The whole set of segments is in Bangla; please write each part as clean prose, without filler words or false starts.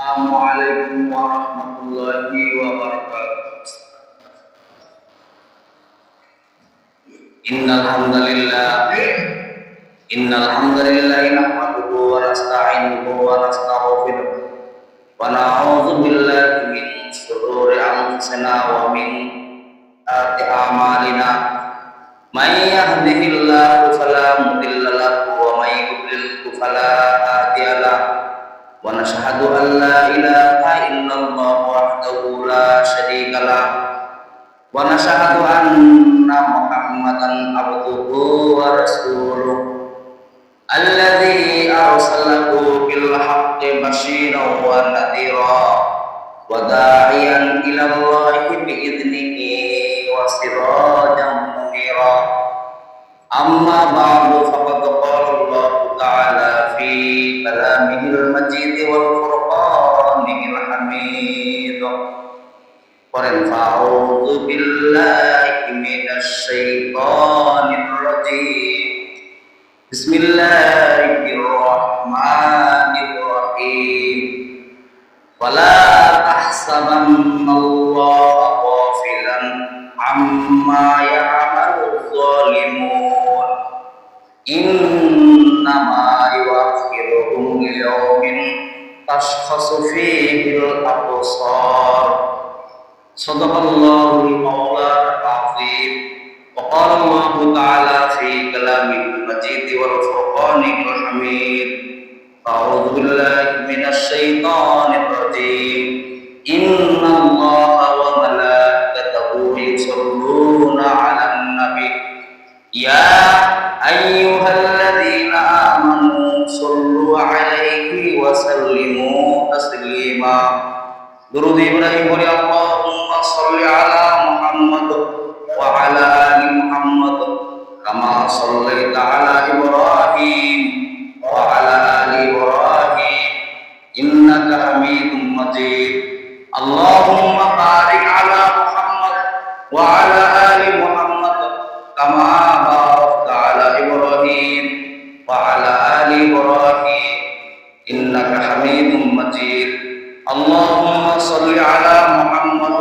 Assalamualaikum warahmatullahi wabarakatuh. Innal hamdalillah nahmaduhu wa nasta'inuhu wa nastaghfiruh wa na'udzu billahi min shururi anfusina wa min sayyiati a'malina. May yahdihillahu fala mudilla lahu wa may yudlil fala hadiya lahu. Wa nashhadu an la ilaha illallah wahdahu la syarika lah wa nashhadu anna Muhammadan abduhu wa rasuluh alladzi arsalahu bil haqqi basyiran wa nadhira wa da'iyan ila Allahi bi idnihi wa sirajan munira. Amma ba'du, faqad qala Allah ta'ala fi kalamihil majid wal furqanil hamid. Fa'udzu billahi minasy syaithanir rajim. Bismillahirrahmanirrahim. Wala tahsabanna Allaha ghafilan amma ya'malul zalimun. Innama yu'akhiruhum liyawmin tashkhasu fihi al-absar. Shadaqallahul mawlana al-azim. Wa qala Allahu ta'ala fi kalamihil majid wal furqanil hamid. A'udzu billahi minasy syaithanir rajim. Innallaha wa malaikatahu yusholluna 'alan nabi. Ya ayyuhalladzina amanu shollu 'alaihi wa sallimu taslima. Durud Ibrahim wa Allahumma sholli 'ala Muhammad wa 'ala ali Muhammad kama shallaita 'ala Ibrahim wa 'ala ali Ibrahim innaka Hamidum Majid. Allahumma barik 'ala Muhammad wa 'ala ali Muhammad kama barakta 'ala Ibrahim wa 'ala ali Ibrahim innaka Hamidum Majid. Allahumma sholli 'ala Muhammad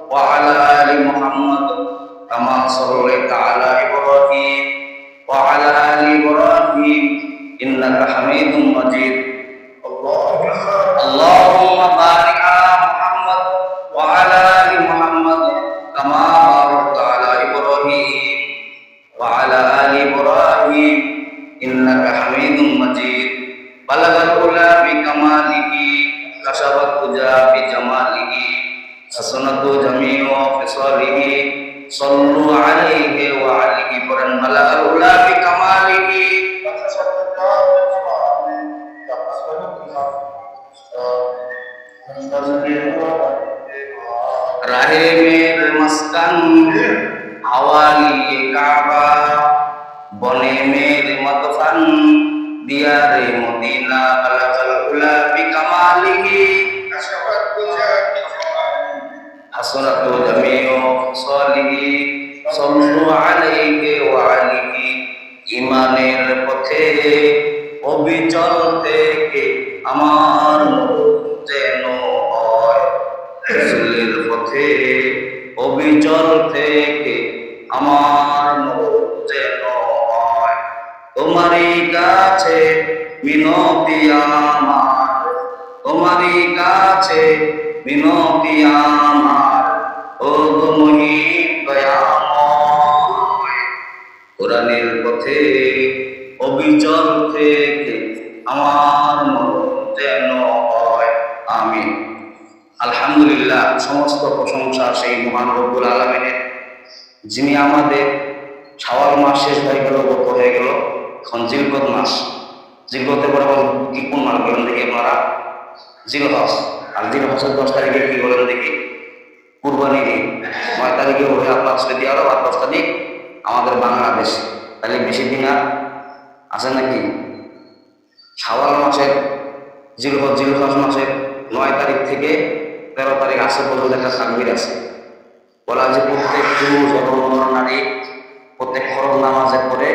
wa 'ala ali Muhammad kama shallaita 'ala Ibrahim wa 'ala ali Ibrahim innaka Hamidum Majid. Allahumma barik 'ala Muhammad wa 'ala ali Muhammad kama barakta 'ala Ibrahim wa 'ala ali Ibrahim innaka Hamidum Majid. Balagal ula bi kamalihi kasabat tuja bi jamalihi hasanatu jami'u fisalihi sallu 'alaihi wa 'alihi baran. Balagal ula bi kamalihi rahimil maskan hawali Ka'bah bonimil matfan diyare Madinah. Balagal ula bi kamalihi hasanatu jami'u salihi sallu 'alaihi wa 'alihi ইমানের পথে অবিচল থেকে আমার যেন হয়, রাসূলের পথে অবিচল থেকে আমার যেন হয়। তোমারই কাছে মিনতি আমার, তোমারই কাছে মিনতি আমার, ও গো মহিম দয়াময়। কোরআনের পথে অবিচল থেকে আমার যেন হয়। আমিন। আলহামদুলিল্লাহ, সমস্ত প্রশংসা সেই মহান রব্বুল আলামিনের, যিনি আমাদের শাওয়াল মাস শেষ হয়ে গেল, গত হয়ে গেল, এখন জিলকদ মাস। জিলকদের পরে কি কোন মাস বলেন দেখি আপনারা? জিলহজ। আর জিলহজের 10 তারিখে কি বলেন দেখি? কুরবানি ঈদ। 9 তারিখে হবে আপনার সৌদি আরব, আর 10 তারিখ আমাদের বাংলাদেশ। তাহলে বেশি দিন আর আছে নাকি? শাওয়াল মাসের জিলহজ মাসের 9 তারিখ থেকে 13 তারিখ আসে পর্যন্ত একটা তাকবীর আছে। বলা যে প্রত্যেক পুরুষ এবং নারী প্রত্যেক ফরজ নামাজের পরে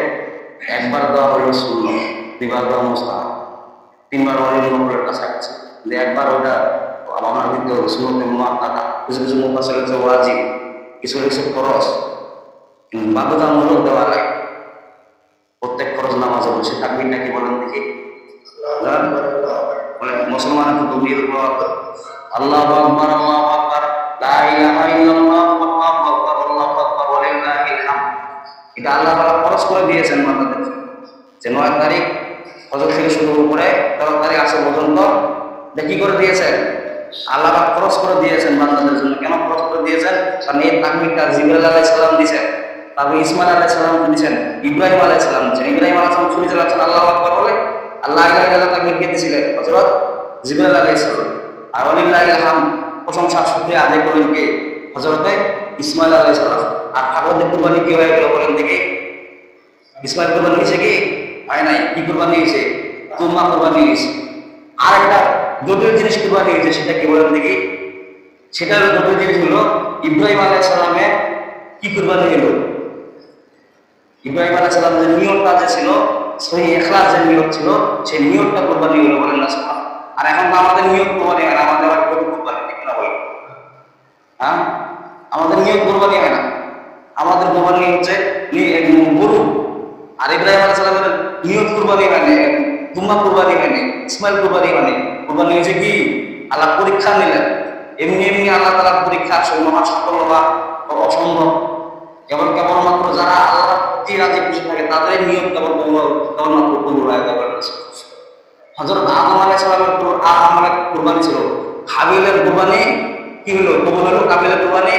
একবার দেওয়া হলো সুন্নাত, দুইবার দেওয়া মুস্তাহাব, তিনবার ওয়ালির নফলের কাছে আছে। যে একবার ওটা আমার কিন্তু সুন্নতে মুআক্কাদা, কিছু কিছু মুফাসসির হচ্ছে ওয়াজিব, কিছু কিছু ফরজ, বাধ্যতামূলক দেওয়া লাগে প্রত্যেক ফরজ নামাজে। বলছে তাকবীরটা কি বলেন দেখি? মানে মুসলমান তো দুনিয়ার উপর আল্লাহু আকবার, আল্লাহু আকবার, লা ইলাহা ইল্লাল্লাহ, আল্লাহু আকবার, আল্লাহু আকবার, ওয়া লিল্লাহিল হামদ। এটা আল্লাহ তাআলা ফরজ করে দিয়েছেন বান্দাদের যে 9 তারিখ ফজর থেকে শুরু করে 13 তারিখ আসর পর্যন্ত কি করে দিয়েছেন? আল্লাহ পাক ফরজ করে দিয়েছেন বান্দাদের জন্য। কেন ফরজ করে দিয়েছেন? কারণ এই তাকবীরটা জিবরাইল আলাইহিস সালাম দিয়েছেন, তারপর ইসমাইল আলাইহিস সালাম দিয়েছেন, ইব্রাহিম আলাইহিস সালাম দিয়েছেন। ইব্রাহিম আলাইহিস সালাম ছুরি চালাচ্ছেন আল্লাহু আকবার বলে, আল্লাহ ইলাহা তাকবীর কে দিয়েছিলেন? হযরত জিবরাইল আলাইহিস সালাম। আর ওয়ালিল্লাহিল হামদ, প্রশংসা শুকরিয়া আদায় করেন কে? হযরত ইসমাইল আলাইহিস সালাম। আর ঠাকুরদের কুরবানি কি হয়ে গেল বলেন দেখি? ইসমাইল কুরবানি দিয়েছে কি? হয় নাই। কি কুরবানি দিয়েছে? তুম্মা কুরবানি দিয়েছে। আর একটা জটিল জিনিস কুরবানি দিয়েছে, সেটা কি বলেন দেখি? সেটা হলো জটিল জিনিস হলো ইব্রাহিম আলাইহিস সালামের কি কুরবানি হলো? ইব্রাহিম আলাইহিস সালামের যে নিয়তটা যে ছিল, সহিহ ইখলাস যে নিয়ত ছিল, সেই নিয়তটা কুরবানি হলো, বলেন না সুবহান। আর এখন তো আমাদের নিয়ত কুরবানি হয় না, আমাদের আর গরু কুরবানি, ঠিক না বলেন? হ্যাঁ, আমাদের নিয়ত কুরবানি হয় না, আমাদের কুরবানি হচ্ছে গরু। আর ইব্রাহিম আলাইহিস সালামের নিয়ত কুরবানি মানে তুম্মা কুরবানি মানে ইসমাইল কুরবানি মানে কুরবানি হয়েছে কি? আল্লাহ পরীক্ষা নিলেন। এমনি এমনি আল্লাহ তাআলা পরীক্ষা সম্ভব সফল হওয়া অসম্ভব। কেবলমাত্র যারা আল্লাহর প্রতি রাজি খুশি থাকে তাদের নিয়ত কেবলমাত্র কবুল হয়। হযরত আদম আলাইহিস সালামের কুরবানি ছিল, হাবিলের কুরবানি কি হলো? কবুল হলো। কাবিলের কুরবানি,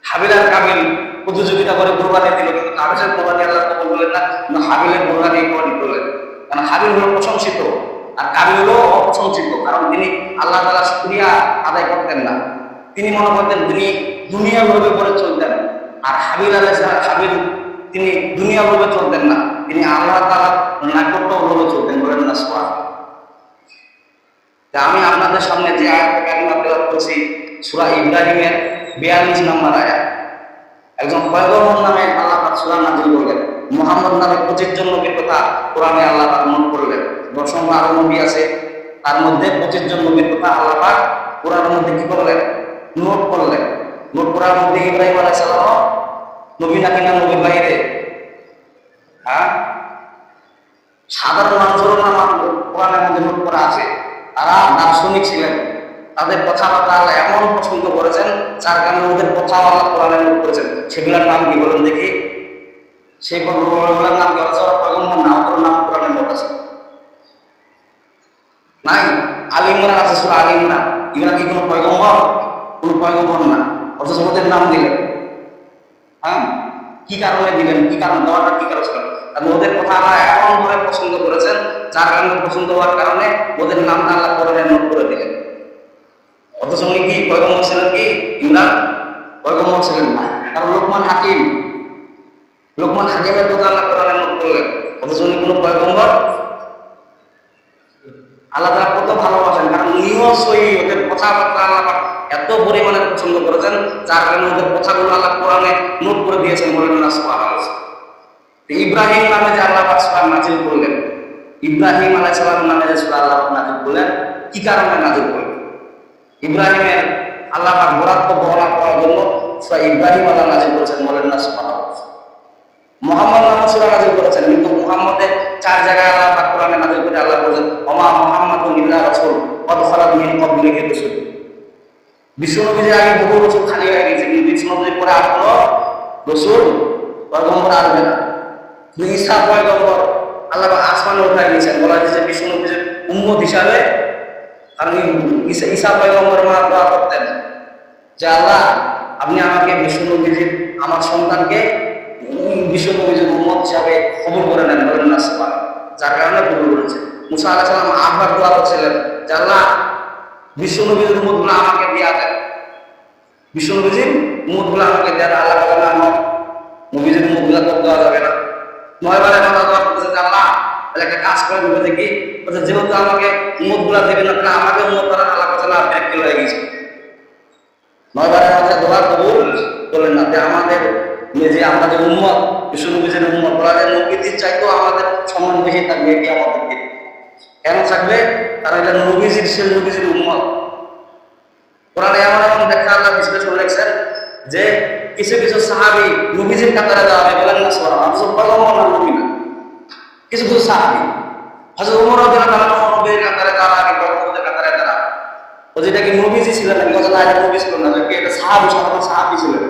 হাবিল আর কাবিল প্রতিযোগিতা করে কুরবানি দিল, কিন্তু কাবিলের কুরবানি আল্লাহ কবুল করলেন না, হাবিলের কুরবানি করলেন। কারণ হাবিল হলো প্রশংসিত আর কাবিল হলো অপ্রশংসিত। কারণ তিনি আল্লাহ তাআলার শুকরিয়া আদায় করতেন না, তিনি মনে করতেন তিনি দুনিয়া ভাবে করে চলতেন। আর হাবিল তিনি দুনিয়া ভাবে চলতেন না, তিনি আল্লাহ তাআলার নাকট্য ভাবে চলতেন, বলেন না সুবহান। আমি আপনাদের সামনে যে আয়াতটা কারিমা তেলাওয়াত করছি, সূরা ইব্রাহিমের 42 নম্বর আয়াত। একজন পয়গম্বর নামে আল্লাহ পাক সূরা নাযিল করলেন। মুহাম্মদ নামে 25 জন নবীর কথা কোরআনে আল্লাহ পাক নোট করলেন। অসংখ্য আরো নবী আছে, তার মধ্যে 25 জন নবীর কথা আল্লাহ পাক কোরআনের মধ্যে কি করলেন? নোট করলেন। নোট করার মধ্যে ইব্রাহিম আলাইহিস সালাম নবী নাকি না নবীর বাইরে? হ্যাঁ, সাধারণ মানুষেরও নাম কোরআনের মধ্যে নোট করা আছে। তারা দার্শনিক ছিলেন, তাদের কথাবার্তা আল্লাহ এমন পছন্দ করেছেন, যার কারণে ওদের কথা আল্লাহ কোরআনে নোট করেছেন। সেগুলোর নাম কি বলেন দেখি? সেই কথাগুলোর নাম কি? পয়গম্বর না, ওদের নাম কোরআনে নোট আছে নাই? আল ইমরান আছে, সূরা আল ইমরান। ইমরান কি কোনো পয়গম্বর? কোনো পয়গম্বর না, অথচ ওদের নাম দিলেন। হ্যাঁ, কি কারণে দিলেন? কি কারণ দেওয়াটা কি কারণ ছিল? কারণ ওদের কথা আল্লাহ এমন করে পছন্দ করেছেন, যার কারণে পছন্দ হওয়ার কারণে ওদের নামটা আল্লাহ কোরআনে নোট করে দিলেন। অথচ উনি কি পয়গম্বর ছিলেন? কি ইমরান পয়গম্বর ছিলেন না। কারণ লোকমান হাকিমের কথা আল্লাহ কোরআনে নোট করলেন, অথচ উনি কোনো পয়গম্বর। আল্লাহ তাআলা কত ভালোবাসেন, কারণ উনিও সহি, ওদের কথাবার্তা আল্লাহ এত পরিমাণে পছন্দ করেছেন, যার কারণে ওদের কথাগুলো আল্লাহ কোরআনে নোট করে দিয়েছেন, বলেন না সুবহানাল্লাহ। ইব্রাহিম নামে যে আল্লাহ পাক সূরা নাযিল করলেন, ইব্রাহিম আলাইহিস সালাম নামে যে সূরা আল্লাহ নাযিল করলেন, কি কারণে নাযিল করলেন? ইব্রাহিমের আল্লাহ পাক বরাত বর্ণনা করার জন্য সূরা ইব্রাহিম আল্লাহ নাযিল করেছেন, বলেন না সুবহানাল্লাহ। মুহাম্মদ নামে সূরা নাযিল করেছেন, কিন্তু মুহাম্মদের 4 জায়গায় আল্লাহ পাক কোরআনে নাযিল করে আল্লাহ বলেছেন ওমা মুহাম্মাদুন ইল্লা রাসূল কদ খালাত মিন ক্বাবলিহি রাসূল। বিশ্বনবীর আগে বহু রাসূল খালি হয়ে গেছে, কিন্তু বিশ্বনবীর পরে আর কোনো রাসূল পয়গম্বর আসবে না। ঈসা পয়গম্বর আল্লাহ পাক আসমানে উঠায় নিয়েছেন, বলা হয়েছে বিশ্বনবীর উম্মত হিসাবে। কারণ ঈসা পয়গম্বর মা দোয়া করতেন যে আল্লাহ আপনি আমাকে বিশ্বনবীর আমার সন্তানকে বিশ্বনবীর উম্মত হিসাবে কবুল করে নেন, বলেন না সুবহান। যার কারণে কবুল করেছে। মুসা আলাইহিস সালাম আবার দোয়া করছিলেন যে আল্লাহ বিশ্বনবীর উম্মতগুলো আমাকে দেয়া দেন, বিশ্বনবীর উম্মতগুলো আমাকে দেয়া দেন। আল্লাহ বলেন না, নবীর উম্মতগুলো তো দেওয়া যাবে না। 9 বারে কথা দোয়া করতেছে যে আল্লাহ তাহলে একটা কাজ করে দেবে দেখি, যেহেতু আমাকে উম্মতগুলো দেবে না, তাহলে আমাকে উম্মত করার আল্লাহ কাছে না বিরক্ত হয়ে গেছে। 9 বারের মধ্যে দোয়া কবুল করলেন না। আমাদের যে আমরা যে উম্মত, বিশ্বনবীর উম্মত, বলা যায় নবীদের চাইতেও আমাদের সম্মান বেশি থাকবে কি আমাদেরকে? কেন থাকবে? তারা হলেন নবীজির শেষ নবীজির উম্মত। কোরআনে এমন এমন ব্যাখ্যা আল্লাহ বিশ্লেষণ রেখেছেন যে কিছু কিছু সাহাবী নবীজির কাতারে দেওয়া হবে, বলেন না সুবহানাল্লাহ, নবী না, কিছু কিছু সাহাবী হযরত ওমর রাদিয়াল্লাহু আনহু নবীর কাতারে দাঁড়া, আগে বড়দের কাতারে দাঁড়া। ও যেটা কি নবীজি ছিলেন না, কথা না, এটা নবী ছিল না, এটা সাহাবী, সাধারণ সাহাবী ছিলেন,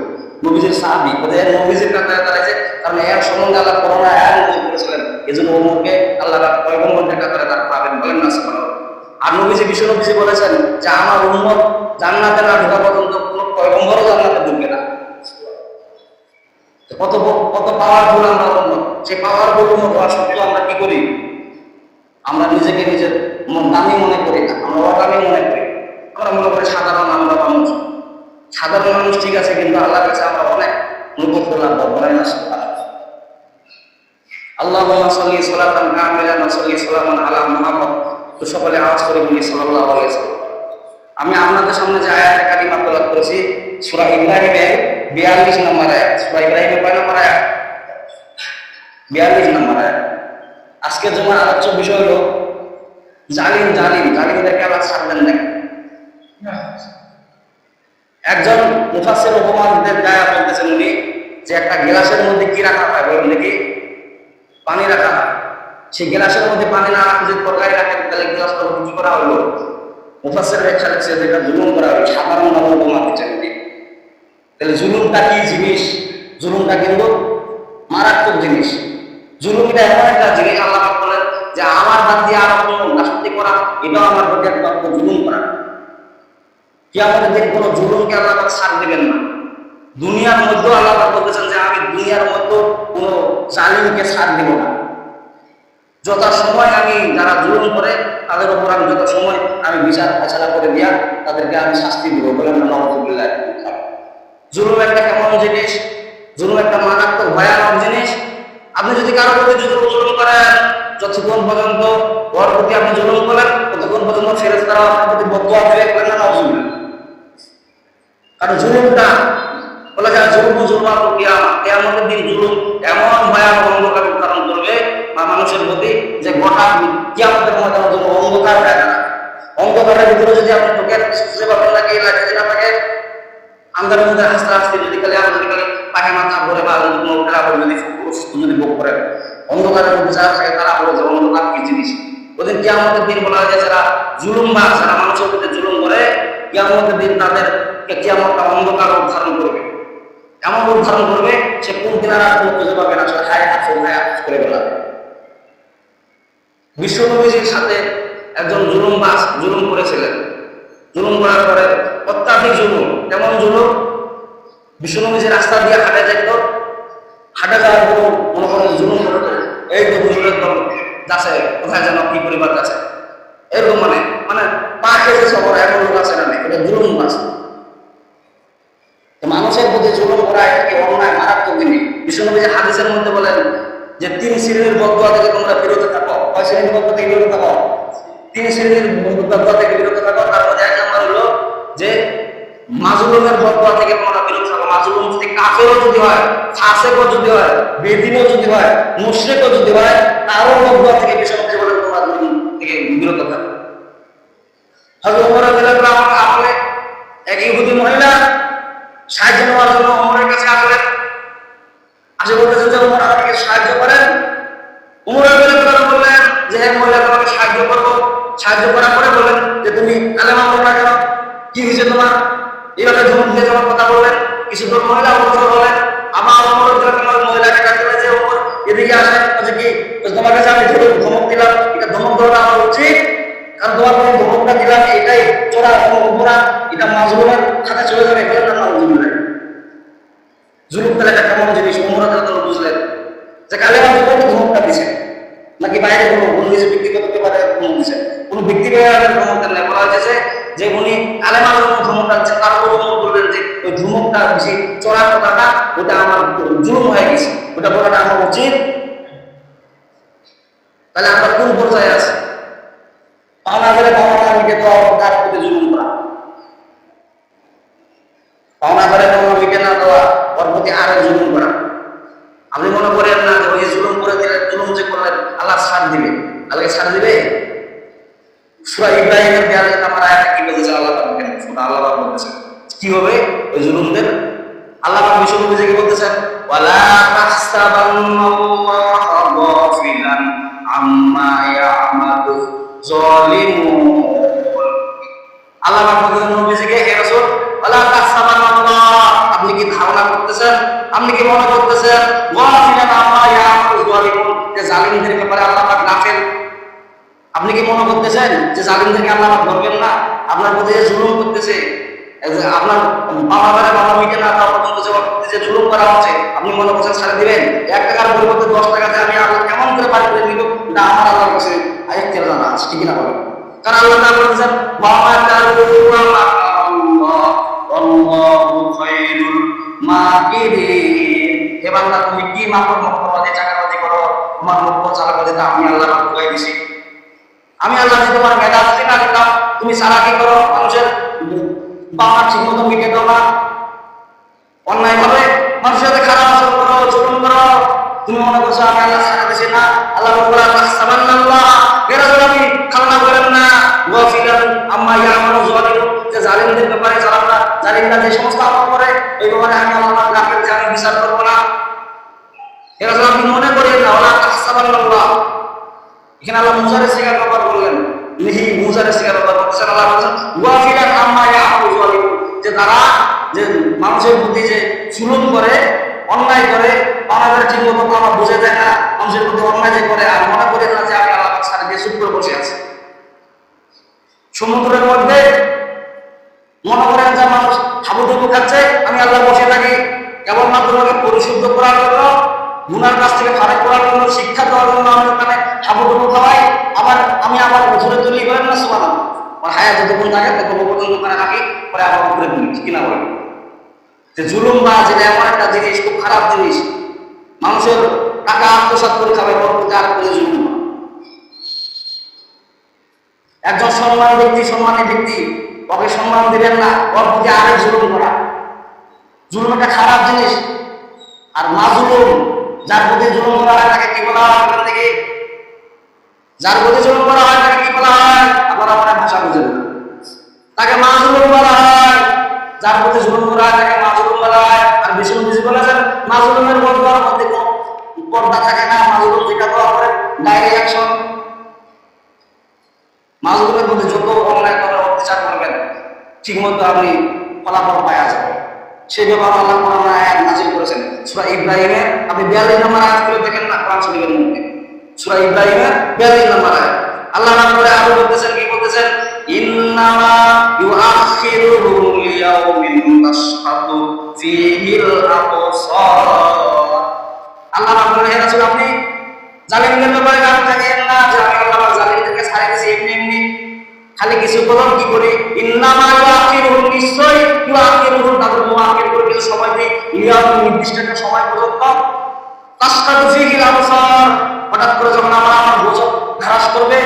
নবীজির সাহাবী। ওদের নবীজির কাতারে দাঁড়াইছে কারণ এর সম্বন্ধে আল্লাহ কোরআনে আয়াত নাযিল করেছিলেন, এজন্য ওমরকে আল্লাহ পয়গম্বরদের কাতারে দাঁড়াবেন, বলেন না সুবহানাল্লাহ। আর নবীজি বিশ্ব নবীজি বলেছেন যে আমার উম্মত জান্নাতে না ঢোকা পর্যন্ত কোনো পয়গম্বরও জান্নাতে ঢুকবে না। কত কত পাওয়ারফুল আমরা উম্মত। সেই পাওয়ারফুল উম্মত হওয়া সত্ত্বেও আমরা কি করি? আমরা নিজেকে নিজের দামি মনে করি না, আমরা অদামি মনে করি। আমরা মনে করি সাধারণ আমরা মানুষ, সাধারণ মানুষ ঠিক আছে, কিন্তু আল্লাহর কাছে আমরা অনেক মূর্খ লাভ বলেন না সুবহানাল্লাহ। আল্লাহুম্মা সাল্লি সালাতান কামিলান ওয়া সাল্লি সালামান আলা মুহাম্মদ। তো সকলে আওয়াজ করে বলি সাল্লাল্লাহু আলাইহি ওয়াসাল্লাম। আমি আপনাদের সামনে যে আয়াতে কারিমা তেলাওয়াত করেছি সূরা ইব্রাহিমের 42 নম্বর আয়াত। সূরা ইব্রাহিমের কয় নম্বর আয়াত? 42 নম্বর আয়াত। আজকে তোমার আলোচ্য বিষয় হলো জালিম। জালিমদেরকে আল্লাহ ছাড়বেন না। একজন মুফাসসির উপমাদের গায়ে বলতেছেন উনি যে একটা গ্লাসের মধ্যে কি রাখা হয় বলেন দেখি? পানি রাখা হয়। সেই গ্লাসের মধ্যে পানি না রাখে যদি তরকারি রাখেন তাহলে গ্লাসটা কি করা হলো? মুফাসসির ব্যাখ্যা লিখছে যেটা জুলুম করা হলো। সাধারণ ভাবে উপমা দিচ্ছেন উনি। তাহলে জুলুমটা কি জিনিস? জুলুমটা কিন্তু মারাত্মক জিনিস। জুলুমটা এমন একটা জিনিস আল্লাহ পাক বলেন যে আমার হাত দিয়ে আর কোনো নাশকতি করা, এটাও আমার প্রতি একটা জুলুম করা। কিয়ামতের দিন কোনো জুলুমকে আল্লাহ পাক ছাড় দিবেন না। দুনিয়ার মধ্যেও আল্লাহ পাক বলতেছেন যে আমি দুনিয়ার মধ্যে কোনো জালিমকে ছাড় দিব না। যত সময় আমি যারা জুলুম করে তাদের উপর আমি যত সময় আমি বিচার ফয়সালা করে দিয়া তাদেরকে আমি শাস্তি দিব, বলেন না নাউযুবিল্লাহ। জুলুম একটা কেমন জিনিস? জুলুম একটা মারাত্মক ভয়ানক জিনিস। আপনি যদি কারো প্রতি জুলুম করেন, যতক্ষণ পর্যন্ত ওর প্রতি আপনি জুলুম করেন ততক্ষণ পর্যন্ত ফেরেশতারা আপনার প্রতি বদদুয়া দেবে, বলেন না নাউযুবিল্লাহ। কারণ জুলুমটা বলা যায় জুলুম কিয়ামতের দিন জুলুম এমন ভয়ানক অন্ধকার ধারণ করবে বা মানুষের প্রতি যে গোটা কিয়ামতের ময়দানের জন্য অন্ধকার হয়ে যাবে। অন্ধকারের ভিতরে যদি আপনি ঢোকেন বুঝতে পারবেন না কি লাগে, যেটা আপনাকে আন্ধারের মধ্যে হাসতে হাসতে যদি খালি আমরা যদি খালি পায়ে মাথা ভরে বা কোনো খারাপ যদি ভোগ করেন, অন্ধকারের মধ্যে যারা থাকে তারা বলে যে অন্ধকার কি জিনিস। ওদের কিয়ামতের দিন বলা যায় যারা জুলুমবাজ, যারা মানুষের প্রতি জুলুম করে, কিয়ামতের দিন তাদেরকে কিয়ামতটা অন্ধকার উদ্ধারণ করবে, এমন উদ্ধারণ করবে সে কোন দিন আর খুঁজে পাবে না, আসলে হায় হাফ করে বেড়াবে। বিশ্ব নবীজির সাথে একজন জুলুমবাজ জুলুম করেছিলেন। জুলুম করার পরে অত্যাধিক জুলুম, কেমন জুলুম? বিশ্ব নবীজি রাস্তা দিয়ে হাঁটে যেত, হাঁটে যাওয়ার পর মনে করেন জুলুম করতো, এই তো হুজুরের দল যাচ্ছে, কোথায় যেন কি পরিবার যাচ্ছে, এরকম মানে মানে পা খেয়েছে সবর এমন লোক আছে না, এটা জুলুমবাজ। মানুষের প্রতি জুলুম করা এটাকে অন্যায়, মারাত্মক জিনিস। বিশ্ব নবীজি হাদিসের মধ্যে বলেন যে 3 শ্রেণীর বদদুয়া থেকে তোমরা বিরত থাকো। কয় শ্রেণীর বদদুয়া থেকে বিরত থাকো? 3 শ্রেণীর বদদুয়া থেকে বিরত থাকো। তার মধ্যে এক নম্বর হলো যে মাজলুমের বদদুয়া থেকে তোমরা বিরত থাকো। মাজলুম যদি কাফেরও যদি হয়, ফাসিকও যদি হয়, বেদিনও যদি হয়, মুশরিকও যদি হয়, তারও বদদুয়া থেকে বিশ্ব নবীজি বলেন তোমরা জুলুম থেকে বিরত থাকো। হযরত ওমর রাদিয়াল্লাহু আনহু আমলে এক ইহুদি মহিলা সাহায্য নেওয়ার জন্য ওমরের কাছে আসলেন। আসে বলতেছেন যে ওমর আমাকে সাহায্য করেন। ওমর রাদিয়াল্লাহু বললেন যে হ্যাঁ মহিলা তোমাকে সাহায্য করবো। সাহায্য করার পরে বললেন যে তুমি কালেমা পড়ো না কেন, কি হয়েছে তোমার? এইভাবে ধমক দিয়ে যখন কথা বললেন, কিছু দূর মহিলা অবসর হলেন। আমার ওমর রাদিয়াল্লাহু মহিলাকে ডাকতে যে ওমর এদিকে আসে, বলছে কি তোমার কাছে আমি ধমক দিলাম, এটা ধমক দেওয়া আমার উচিত? কারণ তোমার কোনো ধমকটা দিলাম এটাই চোরা অপরাধ, এটা মাজলুমের খাতা চলে যাবে, বলেন না নাউযুবিল্লাহ। জুলুম তাহলে একটা কেমন জিনিস? ওমর রাদিয়াল্লাহু বুঝলেন যে কালেমা পড়তে ধমকটা দিয়েছেন নাকি বাইরে কোনো নিজের ব্যক্তিগত ব্যাপারে ধমক দিয়েছেন, কোনো ব্যক্তি ব্যাপারে ধমক দেন না। বলা হয়েছে যে উনি কালেমার জন্য ধমকটা দিচ্ছেন, তারপর ওমর বললেন যে ওই ধমকটা বেশি চোরা কথাটা ওটা আমার জুলুম হয়ে গেছে, ওটা বলাটা আমার উচিত। তাহলে আমরা কোন পর্যায়ে আছি? পাওনা করে পাওনা মিটে দেওয়া, তার প্রতি জুলুম করা। পাওনা করে পাওনা মিটে না দেওয়া, ওর প্রতি আরো জুলুম করা। আপনি মনে করেন না যে ওই জুলুম করে দিলে, জুলুম যে করলেন আল্লাহ ছাড় দিবে? আল্লাহকে ছাড় দিবে? সূরা ইব্রাহিমের 42 নম্বর আয়াতে কি বলেছে আল্লাহ পাক? আল্লাহ পাক বলেছেন কি হবে ওই জুলুমদের? আল্লাহ পাক বিশ্বনবীকে কি বলতেছেন? ওয়ালা তাহসাবান্নাল্লাহা গাফিলান আম্মা ইয়ামালু যালিমুন। আল্লাহ পাক বলেন নবীজিকে, হে রাসূল, ওয়ালা তাহসাবান্নাল্লাহ, আপনি কি ধারণা করতেছেন, আপনি কি মনে করতেছেন গাফিলান আম্মা ইয়ামালু যালিমুন, যে জালিমদের ব্যাপারে আল্লাহ পাক গাফিল? আপনি কি মনে করতেছেন যে জালিমদেরকে আল্লাহ পাক ধরবেন না? আপনার প্রতি যে জুলুম করতেছে, আপনার বাবা বাবা মিটে না তার পর্যন্ত যে জুলুম করা হচ্ছে, আপনি মনে করছেন ছাড়া দিবেন? 1 টাকার পরিবর্তে 10 টাকাতে আমি আল্লাহ কেমন করে বাড়ি করে দিব? এটা আমার আল্লাহর কাছে আয়াতের জানা আছে, ঠিক না বলেন? কারণ আল্লাহ তাআলা বলেছেন ওয়া কারুল্লাহ আল্লাহু খায়রুল মাকিরিন। হে বান্দা, তুমি কি মাকড় মক্করবাদী চাকাবাজি করো? তোমার মক্কর চালাবাজিটা আমি আল্লাহ বুঝাই দিছি। আমি আল্লাহ যদি তোমার মেধা যদি না দিতাম, তুমি চালাকি করো, মানুষের বাবা ঠিক মতো মিটে দাও না, অন্যায় ভাবে মানুষের সাথে খারাপ আচরণ করো, জুলুম করো, তুমি মনে করছো আমি আল্লাহ ছাড়া দিছি না? আল্লাহ বলে তাহসাবান্নাল্লাহ, হে রাসূল, আপনি খালনা করেন না গাফিলান আম্মা ইয়ামালু যালিমুন, যে জালিমদের ব্যাপারে জালিমরা যে সমস্ত আমল করে এই ব্যাপারে আমি আল্লাহ গাফিল, যে আমি বিচার করব না। হে রাসূল, আপনি মনে করেন না ওয়ালা তাহসাবান্নাল্লাহ। এখানে আল্লাহ মুজারে সিগার ব্যবহার করলেন, নিহি মুজারে সিগার ব্যবহার করছেন। আল্লাহ বলেছেন গাফিলান আম্মা ইয়ামালু যালিমুন, যে তারা যে মানুষের প্রতি যে জুলুম করে, অন্যায় করে, আমাদের ঠিক মতো কথা বুঝে দেয় না, মানুষের প্রতি অন্যায় যে করে, আর মনে করে না যে আমি আল্লাহ ছাড়া দিয়ে চুপ করে বসে আছি। সমুদ্রের মধ্যে মনে করেন যে মানুষ হাবুডুবু খাচ্ছে, আমি আল্লাহ বসে থাকি কেবলমাত্র আমাকে পরিশুদ্ধ করার জন্য, গুনার কাছ থেকে ফারেক করার জন্য, শিক্ষা দেওয়ার জন্য আমি ওখানে হাবুডুবু খাওয়াই, আবার আমি আবার ওজনে তুলি করেন না সুবহানাল্লাহ। আমার হায়াত যতক্ষণ থাকে ততক্ষণ পর্যন্ত ওখানে থাকি, পরে আবার উপরে তুলি, ঠিক না বলেন? যে জুলুম বা যেটা এমন একটা জিনিস, খুব খারাপ জিনিস, মানুষের টাকা আত্মসাৎ করে খাবে, আর করে জুলুম। একজন সম্মানী ব্যক্তি ওকে সম্মান দিবেন না, ওর প্রতি আরেক জুলুম করা, জুলুম একটা খারাপ জিনিস। আর মাজলুম, যার প্রতি জুলুম করা হয় তাকে কি বলা হয়? ওখান থেকে যার প্রতি জুলুম করা হয় তাকে কি বলা হয়? আপনারা আপনার ভাষা বুঝেন, তাকে মাজলুম বলা হয়। যার প্রতি জুলুম করা হয় তাকে মাজলুম বলা হয়। আর বেশি বলেছেন মাজলুমের মধ্যে কোনো পর্দা থাকে না, মাজলুম যেটা করা করে ডাইরেক্ট অ্যাকশন। মাজলুমের মধ্যে যত অন্যায় করার অত্যাচার করবেন, ঠিক মতো আপনি ফলাফল পাওয়া যাবে। সেই ব্যাপারে আল্লাহ কোরআন আয়াত নাযিল করেছেন সূরা ইব্রাহিমের, আপনি 42 নম্বর আয়াত করে দেখেন না কোরআন শরীফের মধ্যে, সূরা ইব্রাহিমের 42 নম্বর আয়াত। আল্লাহ রাব্বুল আলামিন আরো বলতেছেন, কি বলতেছেন? ইন্নামা ইউআখিরুহুম লিয়াউমিন তাশখাতু ফীহিল আবসার। আল্লাহ রাব্বুল আলামিন বলেন আপনি জালিমদের ব্যাপারে গান থাকেন না, যে আমি আল্লাহ জালিমদেরকে ছাড়িয়ে দিয়েছি এমনি এমনি খালি কিছু বলুন কি করি? ইন্নামা ইউআখিরুহুম, নিশ্চয় ইউআখিরুহুম, তাদের মুআখির করে কিছু সময় দিই, লিয়াউমিন, নির্দিষ্ট একটা সময় পর্যন্ত, তাশখাতু ফীহিল আবসার, হঠাৎ করে যখন আমার গোচর ধারাস করবে,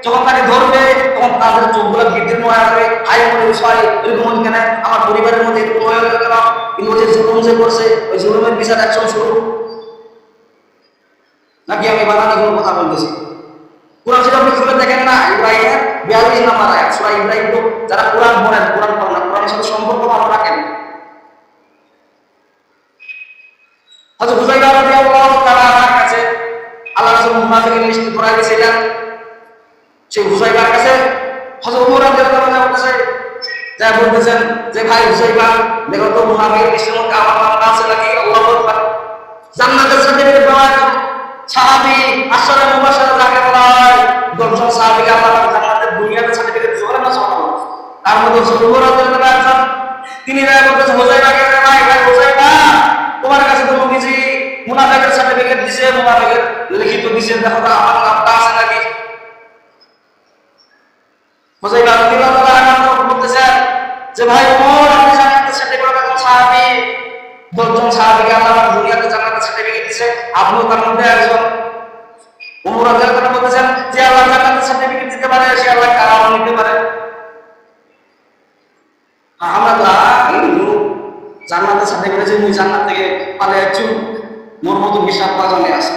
যখন তাকে ধরবে, তখন তাদের চোখগুলো বৃদ্ধির মনে আসবে, হাই মনে বিষয় এরকম কেন আমার পরিবারের মধ্যে এরকম হয়ে গেল কেন? কিন্তু যে জুলুম যে করছে ওই জুলুমের বিচার একসঙ্গে শুরু, নাকি আমি বানানো কোনো কথা বলতেছি? কোরআন সেটা আপনি খুলে দেখেন না, ইব্রাহিমের 42 নম্বর আয়াত। সূরা ইব্রাহিম তো যারা কোরআন পড়েন, কোরআন পড়েন না, কোরআনের সাথে সম্পর্ক ভালো রাখেন। হযরত হুযায়ফা রাদিয়াল্লাহু তাআলা আমার কাছে আল্লাহ রাসূল মুনাফিকের লিস্টে ধরা দিয়েছিলেন। সেই হুযায়ফার কাছে হযরত ওমর রাদিয়াল্লাহু তাআলা বলতেছেন যে ভাই হুযায়ফা, দেখো তো মুনাফিকের লিস্টের মধ্যে আমার নাম আছে নাকি? আল্লাহু আকবার। জান্নাতের সার্টিফিকেট দেওয়া সাহাবী আশরা মুবাশশারা যাকে বলা হয়, 10 জন সাহাবীকে আল্লাহ জান্নাতের দুনিয়াতে সার্টিফিকেট দিয়েছেন না সুবহানাল্লাহ। তার মধ্যে ওমর রাদিয়াল্লাহু তাআলা তিনি বলতেছেন হুযায়ফাকে, ভাই হুযায়ফা, তোমার কাছে তো নবীজি মুনাফিকের সার্টিফিকেট দিয়েছে, মুনাফিকের লিখিত দিয়েছে, দেখো তো আমার নামটা আছে নাকি? হুযায়ফা রাদিয়াল্লাহু তাআলা বলতেছেন যে ভাই ওমর, আপনি জান্নাতের সার্টিফিকেট একজন সাহাবী, 10 জন সাহাবীকে আল্লাহ দুনিয়াতে জান্নাতের সার্টিফিকেট দিয়েছে, আপনিও তার মধ্যে একজন। ওমর রাদিয়াল্লাহু তাআলা বলতেছেন যে আল্লাহ জান্নাতের সার্টিফিকেট দিতে পারে, সে আল্লাহ কারাও নিতে পারে। আমরা তো জান্নাতের সার্টিফিকেট যে মুই জান্নাত থেকে পালে আছি, মোর মতো হিসাব বাজনে আছে,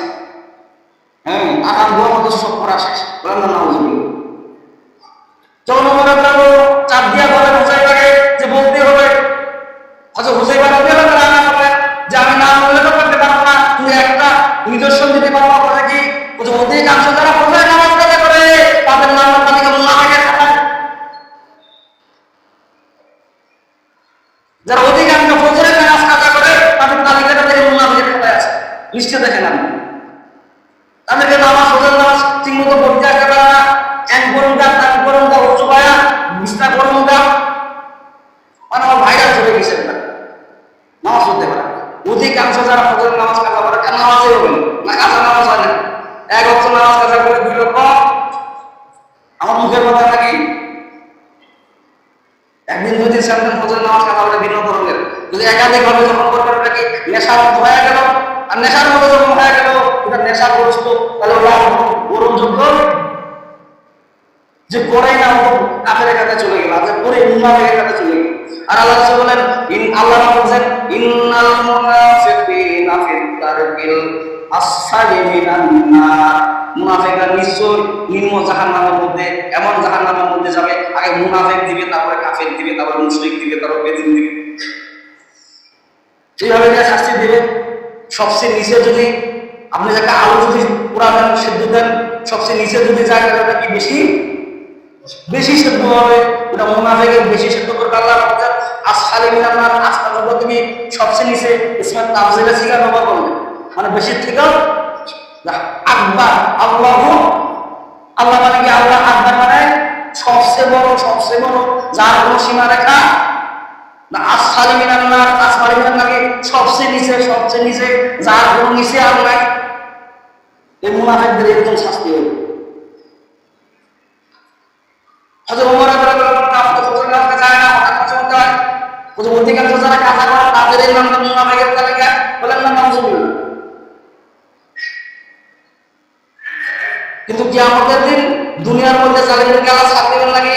হ্যাঁ, আকাম গোয়া মতো সব করা শেষ, বলেন না নাউজুবিল্লাহ। তখন মনে করো চাপ দিয়া বলেন হুসাইবাকে যে বলতে হবে। আচ্ছা হুসাইবা রাদিয়াল্লাহু তাআলা বলেন যে আমি না বললে তো করতে পারবো না, তুমি একটা নিদর্শন দিতে পারবো কথা কি? যে অধিকাংশ যারা ফজরের নামাজ কাজা করে তাদের নাম তালিকা মুনাফিকের খাতায়। যারা অধিকাংশ ফজরের নামাজ কাজা করে তাদের তালিকাটা থেকে মুনাফিকের খাতায় আছে, লিস্টে দেখেন আপনি। তাদেরকে নামাজ ফজরের নামাজ ঠিক মতো পড়তে আসতে পারে না, এক গরমটা তার গরমটা উঁচু পায়া বিছনা গরমটা মানে আমার ভাইরাল চলে গেছে, নামাজ পড়তে পারে। অধিকাংশ যারা ফজরের নামাজ কাজা করে কেন নামাজই হবে না, কাজা নামাজ হয় না। এক অক্ষ নামাজ কাজা করে 2 রকম। আমার মুখের কথা নাকি একদিন 2 দিন 7 দিন ফজরের নামাজ কাজা করে ভিন্ন ধরনের। যদি একাধিক ভাবে যখন করবেন ওটা কি নেশার মতো হয়ে গেল, আর নেশার মতো যখন হয়ে গেল ওটা নেশাগ্রস্ত, তাহলে ওরা গ্রহণযোগ্য যে পড়াই না ও কাফেরের কাছে চলে গেল, আর যে পড়ে মুনাফিকের কাছে চলে গেল। আর আল্লাহ রাসূল বলেন আল্লাহ বলেন ইন্নাল মুনাফিকিনা ফিদ দারকিল আসফালি মিনান নার, মুনাফিকরা নিশ্চয় নিম্ন জাহান্নামের মধ্যে, এমন জাহান্নামের মধ্যে যাবে, আগে মুনাফিক দিবে, তারপরে কাফের দিবে, তারপরে মুশরিক দিবে, তারপরে বেদিন দিবে, এইভাবে যা শাস্তি দিবে। সবচেয়ে নিচে যদি আপনি যাকে আলু যদি পুরা দেন সেদ্ধ দেন, সবচেয়ে নিচে যদি যায় তাহলে কি বেশি বেশি সেদ্ধ হবে, ওটা মুনাফিকের বেশি সেদ্ধ করবে। আল্লাহ বলেন আসফালি মিনান নার, আসফাল হবে তুমি সবচেয়ে নিচে, ইসমত তাফজিলা সিগা ব্যবহার করবে, মানে বেশি থেকেও আকবার। আল্লাহু আল্লাহ মানে কি? আল্লাহ আকবার মানে সবচেয়ে বড়, সবচেয়ে বড়, যার কোনো সীমারেখা না। আসফালি মিনান নার, আসফালি মিনান নাকি সবচেয়ে নিচে, সবচেয়ে নিচে, যার কোনো নিচে আর নাই। এই মুনাফিকদের এরকম শাস্তি হবে। হযরত ওমর রাদিয়াল্লাহু তাআলা তো ফজর নামাজে যায় না, হঠাৎ করে বলতে হয় অধিকাংশ যারা কাজা করে তাদের এই নামটা মুনাফিকের তালিকা, বলেন না নাউজুবিল্লাহ। কিন্তু কিয়ামতের দিন দুনিয়ার মধ্যে জালিমদেরকে আল্লাহ ছাড় দিবেন নাকি?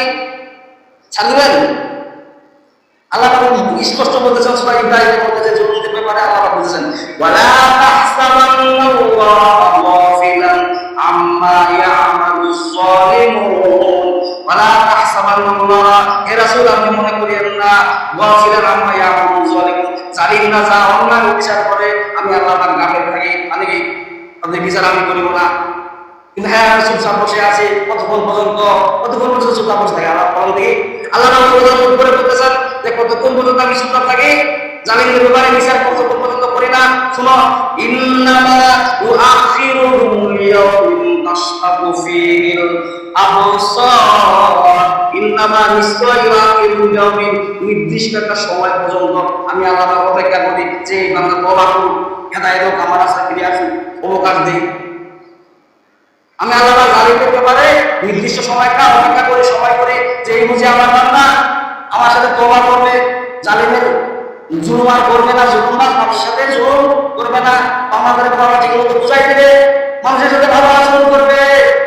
ছাড় দিবেন? আল্লাহ স্পষ্ট বলতেছেন সূরা ইব্রাহিমের মধ্যে যে জুলুমদের ব্যাপারে আল্লাহ বলতেছেন ওয়ালা তাহসাবান্নাল্লাহা গাফিলান আম্মা ইয়ামালুস সালিমুন, ওয়ালা তাহসাবান্নাল্লাহা, হে রাসূল আপনি মনে করিয়েন না, গাফিলান আম্মা ইয়ামালুস সালিমুন, জালিমরা যা অন্যায় বিচার করে আমি আল্লাহ পাক গাফিল থাকি, মানে কি আপনি বিচার আমি করিব না। কিন্তু হ্যাঁ আমি চুপচাপ বসে আছি, কতক্ষণ পর্যন্ত চুপচাপ বসে থাকে? আল্লাহ বলেন দেখি, আল্লাহ উপরে বলতেছেন যে কতক্ষণ পর্যন্ত আমি চুপচাপ থাকি, জালিমদের ব্যাপারে বিচার কতক্ষণ পর্যন্ত করি না। শুনো, ইন্নামা ইউআখিরুহুম লিয়াউমিন তাশখাবু ফীহিল আবসার, ইন্নামা নিশ্চয় ইউআখিরুহুম লিয়াউমিন, নির্দিষ্ট একটা সময় পর্যন্ত আমি আল্লাহ পাক অপেক্ষা করি যে এই বান্দা তওবা করুক, হেদায়েত হোক, আমার রাস্তায় ফিরে আসুক, অবকাশ দেই। আমি আল্লাহ জালিমদের ব্যাপারে নির্দিষ্ট সময়টা অপেক্ষা করে সময় করে যে এই বুঝে আমার বান্দা আমার সাথে তওবা করবে, জালিমের জুলুম আর করবে না, জুলুমবাজ মানুষের সাথে জুলুম করবে না, আমাদের কথা ঠিক মতো বুঝাই দেবে, মানুষের সাথে ভালো আচরণ করবে,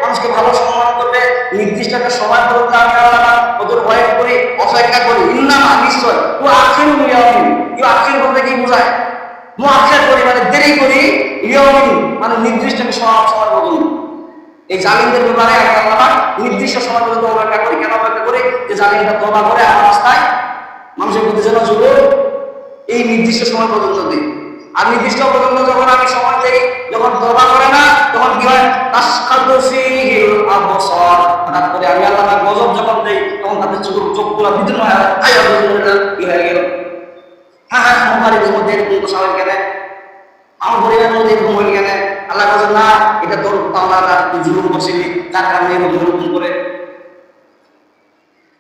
মানুষকে ভালো সম্মান করবে। নির্দিষ্ট একটা সময় পর্যন্ত আমি আল্লাহ ওদের ওয়েট করি, অপেক্ষা করি। ইন্নামা নিশ্চয় ও আখির ইয়াউমিন, আখির বলতে কি বোঝায়? মুআখির করি মানে দেরি করি, ইয়াউমিন মানে নির্দিষ্ট একটা সময় পর্যন্ত। এই জালিমদের ব্যাপারে আল্লাহ নির্দিষ্ট সময় পর্যন্ত অপেক্ষা করি। কেন অপেক্ষা করি? যে জালিমটা তওবা করে আমার রাস্তায় মানুষের প্রতি যেন জুলুম এই নির্দিষ্ট সময় পর্যন্ত দিই। আর নির্দিষ্ট পর্যন্ত যখন আমি সময় দেই, যখন তওবা করে না, তখন কি হয়? তাশখাদু ফীহিল আবসার, হঠাৎ করে আমি আল্লাহ গজব যখন দেই, তখন তাদের চোখগুলো বিদীর্ণ হয়ে কি হয়ে গেল। হ্যাঁ সংসারের মধ্যে এরকম তো স্বাভাবিক কেন, আমার পরিবারের মধ্যে এরকম হয়ে গেলে আল্লাহ বলেন না, এটা তোর পাওনা না, তুই জুলুম করছিলি, তার কারণে এরকম করে।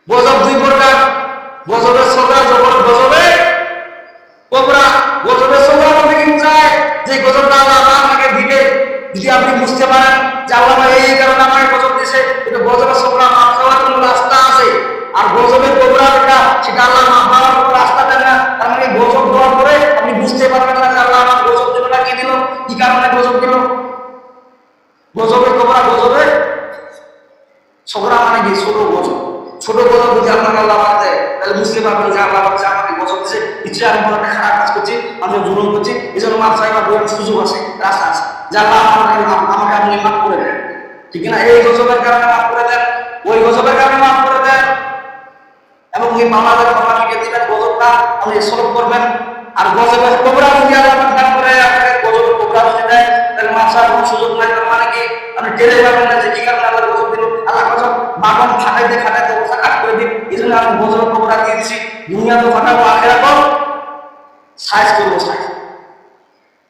গজব 2 প্রকার, গজবের সগরা, গজবে কোবরা। গজবের সগরা বলতে কি বোঝায়? যে গজবটা আল্লাহ আপনাকে দিবে, যদি আপনি বুঝতে পারেন যে আল্লাহ এই কারণে আমাকে গজব দিয়েছে, এটা গজবের সগরা, মাফ চাওয়ার কোনো রাস্তা আছে। আর গজবের কোবরা যেটা, সেটা আল্লাহ মাফ পাওয়ার কোনো রাস্তা দেন না। তার মানে গজব দেওয়ার পরে আপনি বুঝতে পারবেন না যে আল্লাহ আমার গজব দিল না, কি দিল, কি কারণে গজব দিল। গজবের কোবরা, গজবের সগরা মানে কি? ছোট গজব। ছোট গজব যদি আপনাকে আল্লাহ দেয়, তাহলে বুঝতে পারবেন যে আল্লাহ আমাকে গজব দিচ্ছে, ইচ্ছে আমি কোনো একটা খারাপ কাজ করছি, আমি জুলুম করছি, এই জন্য মাফ চাইবার বইয়ের সুযোগ আছে, রাস্তা আছে, যে আল্লাহ আমাকে আপনি মাফ করে দেন, ঠিক না? এই গজবের কারণে মাফ করে দেন। ওই গজবের কারণে মাফ করে দেন এবং ওই বাংলাদেশ বাংলাকে দিবেন গজবটা আপনি সলভ করবেন। আর গজবের কোবরা যদি আল্লাহ দান করে আপনাকে গজবের কোবরা যদি দেয় তাহলে মাফার কোনো সুযোগ নাই। তার মানে কি আপনি টেনে পাবেন না যে কি কারণে আল্লাহ গজব দিল। আল্লাহ গজব বাগান ফাটাইতে ফাটাইতে অবস্থা কাট করে দিন, এই জন্য আমি গজবের কোবরা দিয়ে দিচ্ছি। দুনিয়া তো ফাটাবো, আখেরা তো সাইজ করবো, সাইজ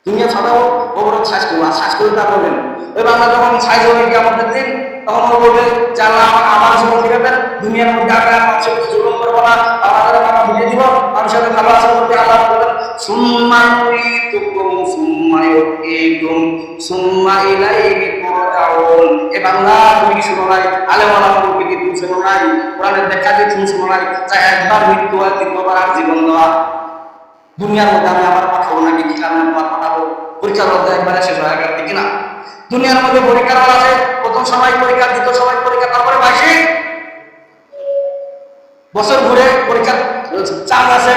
দুনিয়া ফাটাবো, কোবরা সাইজ করবো। আর সাইজ করে তা বলবেন ওই বাংলা যখন সাইজ হবে কি আমাদের দিন, তখন ও বলবে যে আল্লাহ আমাকে আমার জীবন ফিরে দেন, দুনিয়ার মধ্যে আগে মানুষের প্রতি জুলুম করবো না, আমাদের টাকা বুঝিয়ে দিব, মানুষের সাথে ভালো আচরণ করতে। আল্লাহ বলেন সুম্মা ইউরিতুকুম সুম্মা ইউতিকুম সুম্মা ইলাইহি তুরজাউন। এ বাংলা তুমি কি শুনো নাই? আলেম ওলামার কি তুমি শুনো নাই? কোরআনের ব্যাখ্যা দিয়ে তুমি শুনো নাই? যা একবার মৃত্যু হয় দ্বিতীয়বার আর জীবন দেওয়া। দুনিয়ার মধ্যে আমি আমার পাঠাবো নাকি? কি কারণে আমার পাঠাবো? পরীক্ষার মধ্যে একবারে শেষ হয়ে গেল, ঠিক না? দুনিয়ার মধ্যে পরীক্ষার হল আছে, প্রথম সময় পরীক্ষা, দ্বিতীয় সময় পরীক্ষা, তারপরে বার্ষিক বছর ঘুরে পরীক্ষার চান্স আছে।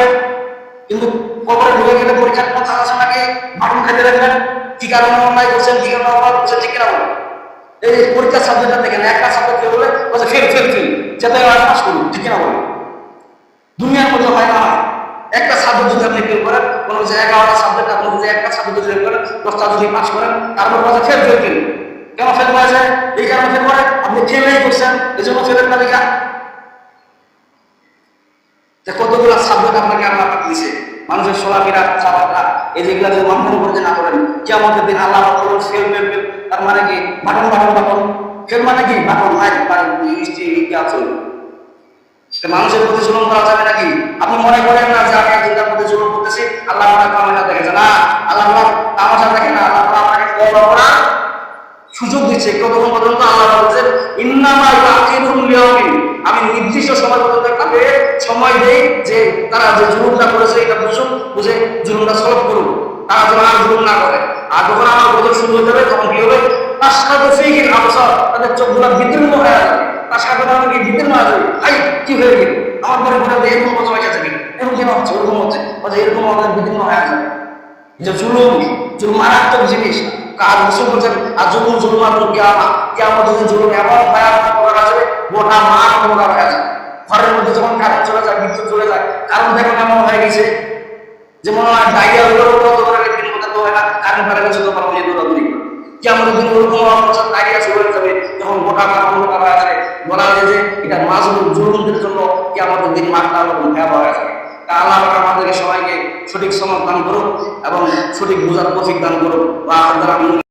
কিন্তু কবরে ঢুকে গেলে পরীক্ষার কোনো চান্স আছে নাকি? বাটন খাইতে রাখবেন কি কারণে অন্যায় করছেন, কি কারণে অপরাধ করছেন, ঠিক কিনা বলেন? এই পরীক্ষার সাবজেক্টটা দেখেন, একটা সাবজেক্ট ফেল হলে বলছে ফেল ফেল ফেল, যাতে পাস করুন, ঠিক কিনা বলেন? দুনিয়ার মধ্যে হয় না, একটা সাবজেক্ট যদি আপনি ফেল করেন, কোনো যে 11টা সাবজেক্ট আপনি যদি একটা সাবজেক্ট যদি ফেল করেন, 10টা যদি পাস করেন, তারপর বলছে ফেল ফেল ফেল। কেন ফেল করেছে? এই কারণে ফেল করে আপনি ফেলই করছেন, এই জন্য ফেলের তালিকা। কতগুলো সাবজেক্ট আপনাকে আল্লাহ দিয়েছে, মানুষের চলাফেরা, কথাবার্তা, এই যেগুলো যদি লঙ্ঘন করতে না করেন, কিয়ামতের দিন আল্লাহ ফেল ফেল ফেল। তার মানে কি? Button button button. ফেল মানে কি? বাটন নাই আছে। মানুষের প্রতি জুলুম করা যাবে নাকি? আপনি মনে করেন না যে আমি একজনের প্রতি জুলুম করতেছি, আল্লাহ আপনার তামাশা দেখেছে না? আল্লাহ তামাশা দেখে না, আল্লাহ আপনাকে তওবা করার সুযোগ দিচ্ছে। কতক্ষণ পর্যন্ত? আল্লাহ বলছেন ইন্নামা ইয়াকিরুল লিয়াউমিন, আমি নির্দিষ্ট সময় পর্যন্ত তাকে সময় দেই যে তারা যে জুলুমটা করেছে এটা বুঝুক, বুঝে জুলুমটা সলভ করুক, তারা যেন আর জুলুম না করে। আর যখন আমার গজব শুরু হয়ে যাবে তখন কি হবে? তাশহাদু ফীহিল আবসার, তাদের চোখগুলো বিদীর্ণ হয়ে যাবে। তার সাথে আমাকে বিদীর্ণ হয়ে যাবে, হাই কি হয়ে গেল আমার পরে পরে এরকম গজব হয়ে যাবে, এরকম কেন হচ্ছে, ওরকম হচ্ছে, এরকম আমাদের বিদীর্ণ হয়ে যাবে। যে জুলুম, জুলুম মারাত্মক জিনিস। কাজ মুসলিম বলছেন আর জুলুম জুলুম আর কিয়ামত দিন জুলুম এমন ভয়াবহ প্রকার আসবে, গোটা মাঠ মোটা হয়ে যায়। ঘরের মধ্যে যখন কারেন্ট চলে যায়, বিদ্যুৎ চলে যায়, কারণ দেখুন এমন হয়ে গেছে যে মনে হয় ডাইরিয়া হইলেও কত করে একদিন মধ্যে তো হয় না, কারেন্ট ফেলে গেছে তো পারবো দৌড়াদৌড়ি করে। কিয়ামত দিন ওরকম অবস্থা ডাইরিয়া শুরু হয়ে যাবে, যখন গোটা মাঠ মোটা হয়ে যাবে, বলা যায় যে এটা মাজলুম জুলুমদের জন্য কিয়ামতের দিন মাঠটা ওরকম ভয়াবহ হয়ে যাবে। আল্লাহ আমাদেরকে সবাইকে সঠিক সময় দান করুন এবং সঠিক বোঝার তৌফিক দান করুন।